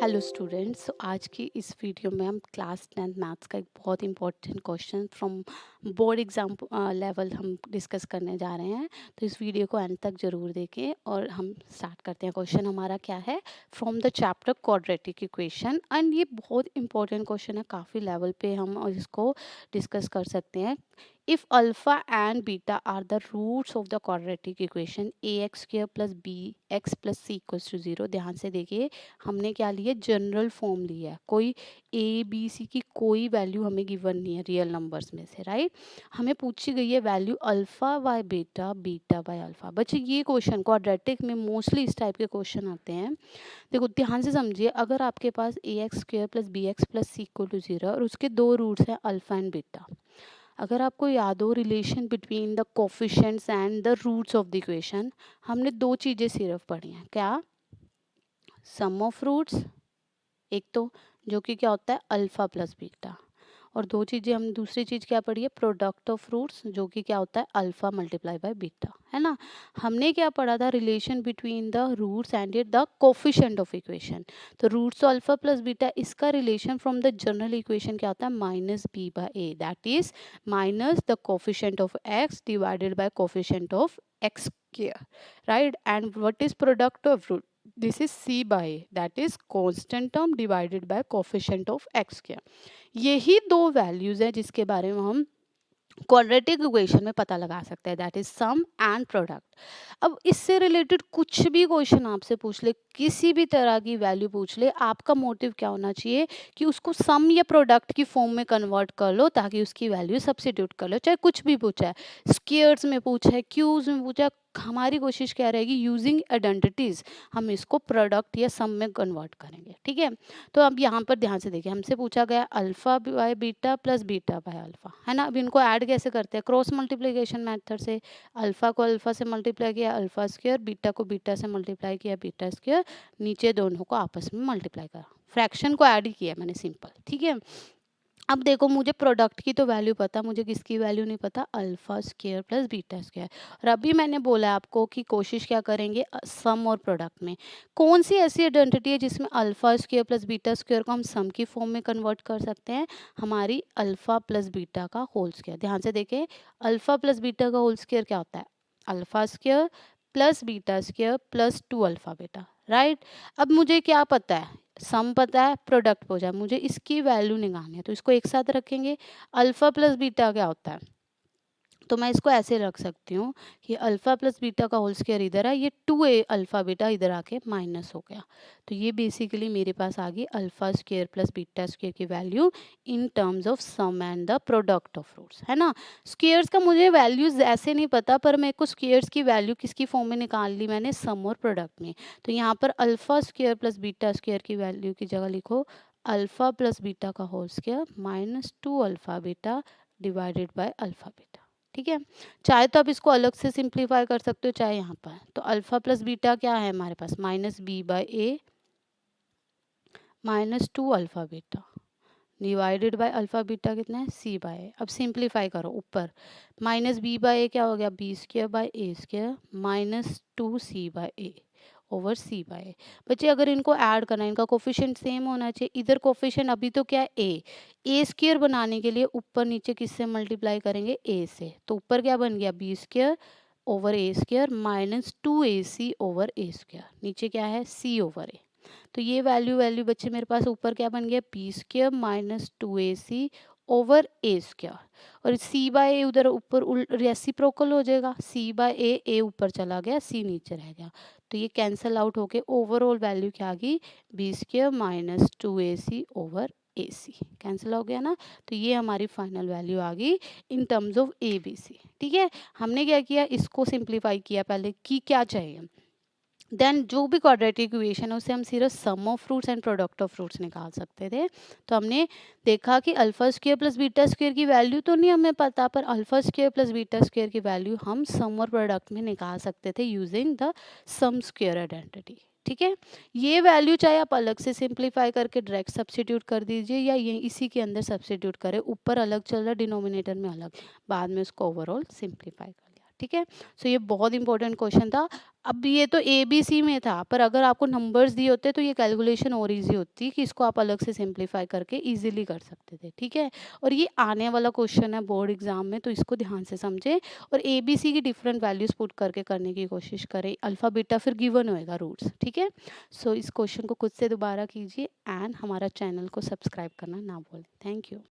Hello students. आज की इस वीडियो में हम क्लास 10th मैथ्स का एक बहुत important question from board exam level हम डिस्कस करने जा रहे हैं। तो इस वीडियो को एंड तक ज़रूर देखें और हम स्टार्ट करते हैं। क्वेश्चन हमारा क्या है? From the chapter quadratic equation. And ये बहुत इंपॉर्टेंट क्वेश्चन है, काफ़ी लेवल पे हम इसको डिस्कस कर सकते हैं। if alpha and beta are the roots of the quadratic equation ax square plus bx plus c equals to 0। ध्यान से देखिए, हमने क्या लिया? जनरल फॉर्म लिया है। कोई ए बी सी की कोई वैल्यू हमें गिवन नहीं है रियल नंबर्स में से, राइट। हमें पूछी गई है value alpha by beta, beta by alpha. बच्चे ये क्वेश्चन क्वाड्रेटिक में मोस्टली इस टाइप के क्वेश्चन आते हैं। देखो ध्यान से समझिए, अगर आपके पास A X square plus B X plus C equal to 0 और उसके दो रूट्स हैं अल्फा एंड बीटा। अगर आपको याद हो relation between the coefficients and the roots of the equation, हमने दो चीज़ें सिर्फ पढ़ी हैं। क्या? सम ऑफ रूट्स, एक तो जो कि क्या होता है अल्फा प्लस बीटा, और दो चीज़ें हम दूसरी चीज़ क्या पढ़ी है? प्रोडक्ट ऑफ रूट्स, जो कि क्या होता है अल्फा मल्टीप्लाई बाय बीटा, है ना। हमने क्या पढ़ा था? Relation between the roots and the coefficient of equation. तो रूट्स अल्फा प्लस बीटा, इसका relation from the general equation क्या होता है? Minus B by A, that is minus the coefficient of X divided by coefficient of X square, right. And what is product of root? This is c by a, that is constant term divided by coefficient of x square। यही दो values हैं जिसके बारे में हम quadratic equation में पता लगा सकते हैं, that is sum and product. अब इससे रिलेटेड कुछ भी क्वेश्चन आपसे पूछ ले, किसी भी तरह की वैल्यू पूछ ले, आपका मोटिव क्या होना चाहिए कि उसको सम या प्रोडक्ट की फॉर्म में कन्वर्ट कर लो, ताकि उसकी वैल्यू सब्स्टिट्यूट कर लो। चाहे कुछ भी पूछा है, स्क्वेयर्स में पूछा है, क्यूब्स में पूछा है, हमारी कोशिश क्या रहेगी? यूजिंग आइडेंटिटीज हम इसको प्रोडक्ट या सम में कन्वर्ट करेंगे, ठीक है। तो अब यहाँ पर ध्यान से देखिए, हमसे पूछा गया alpha by beta plus beta by alpha, है ना। अब इनको ऐड कैसे करते हैं? क्रॉस मल्टीप्लिकेशन मेथड से। अल्फा को अल्फा से मल्टीप्लाई किया अल्फा स्क्वायर, बीटा को बीटा से मल्टीप्लाई किया बीटा स्क्वायर, नीचे दोनों को आपस में मल्टीप्लाई करा, फ्रैक्शन को ऐड ही किया मैंने, सिंपल, ठीक है। अब देखो, मुझे प्रोडक्ट की तो वैल्यू पता, मुझे किसकी वैल्यू नहीं पता? Alpha square plus beta square. और अभी मैंने बोला आपको कि कोशिश क्या करेंगे? सम और प्रोडक्ट में कौन सी ऐसी आइडेंटिटी है जिसमें alpha square plus beta square को हम सम की फॉर्म में कन्वर्ट कर सकते हैं? हमारी अल्फा प्लस बीटा का होल स्क्वायर। ध्यान से देखें, अल्फा प्लस बीटा का होल स्क्वायर क्या होता है? Alpha square plus beta square plus two alpha beta, right. अब मुझे क्या पता है? सम पता है, प्रोडक्ट हो जाए, मुझे इसकी वैल्यू निकालनी है, तो इसको एक साथ रखेंगे। अल्फा प्लस बीटा क्या होता है? तो मैं इसको ऐसे रख सकती हूँ कि अल्फा प्लस बीटा का होल स्क्वायर इधर है, ये 2a अल्फा बीटा इधर आके माइनस हो गया। तो ये बेसिकली मेरे पास आ गई alpha square plus beta square की value in terms of sum and the product of roots, है ना। स्क्वायर्स का मुझे वैल्यूज ऐसे नहीं पता, पर मेरे को स्क्वायर्स की वैल्यू किसकी फॉर्म में निकाल ली मैंने? सम और प्रोडक्ट में। तो यहाँ पर alpha square plus beta square की वैल्यू की जगह लिखो अल्फा प्लस बीटा का whole square minus 2 alpha beta divided by alpha beta, ठीक है। चाहे तो आप इसको अलग से सिंप्लीफाई कर सकते हो, चाहे यहाँ पर। तो अल्फा प्लस बीटा क्या है हमारे पास? Minus B by A minus 2 alpha beta divided by alpha beta कितना है? C by A. अब सिंप्लीफाई करो, ऊपर माइनस बी बाय ए क्या हो गया? B square by A square minus 2 C by A over C by A. बच्चे अगर इनको ऐड करना है, इनका कोफिशिएंट सेम होना चाहिए। इधर कोफिशिएंट अभी तो क्या है? ए स्क्वायर बनाने के लिए ऊपर नीचे किससे मल्टीप्लाई करेंगे? ए से। तो ऊपर क्या बन गया? B square over A square minus 2ac over A square, नीचे क्या है? सी ओवर ए। तो ये वैल्यू वैल्यू बच्चे मेरे पास ऊपर क्या बन गया? B square minus 2ac over A square, और सी बाय ए उधर ऊपर रेसिप्रोकल हो जाएगा। सी बाय ए ऊपर चला गया, सी नीचे रह गया, तो ये कैंसल आउट होके ओवरऑल वैल्यू क्या आ गई? B square minus 2ac over A C cancel हो गया ना। तो ये हमारी फाइनल वैल्यू आ गई in terms of A B C, ठीक है। हमने क्या किया? इसको सिंप्लीफाई किया पहले कि क्या चाहिए, देन जो भी क्वाड्रेटिक इक्वेशन है उसे हम सिर्फ sum of roots and product of roots निकाल सकते थे। तो हमने देखा कि alpha square plus beta square की वैल्यू तो नहीं हमें पता, पर alpha square plus beta square की वैल्यू हम सम और प्रोडक्ट में निकाल सकते थे using the sum square identity, ठीक है। ये वैल्यू चाहे आप अलग से सिंप्लीफाई करके डायरेक्ट सब्स्टिट्यूट कर दीजिए, या ये इसी के अंदर सब्स्टिट्यूट करें, ऊपर अलग चल रहा है डिनोमिनेटर में अलग, बाद में उसको ओवरऑल सिंप्लीफाई कर लिया, ठीक है। सो ये बहुत इंपॉर्टेंट क्वेश्चन था। अब ये तो ABC में था, पर अगर आपको नंबर्स दिए होते तो ये कैलकुलेशन और ईज़ी होती कि इसको आप अलग से सिंप्लीफाई करके ईज़िली कर सकते थे, ठीक है। और ये आने वाला क्वेश्चन है बोर्ड एग्जाम में, तो इसको ध्यान से समझें और ABC की डिफरेंट वैल्यूज़ पुट करके करने की कोशिश करें। अल्फ़ा बीटा फिर गिवन होएगा रूट्स, ठीक है। सो इस क्वेश्चन को खुद से दोबारा कीजिए एंड हमारा चैनल को सब्सक्राइब करना ना भूलें। Thank you.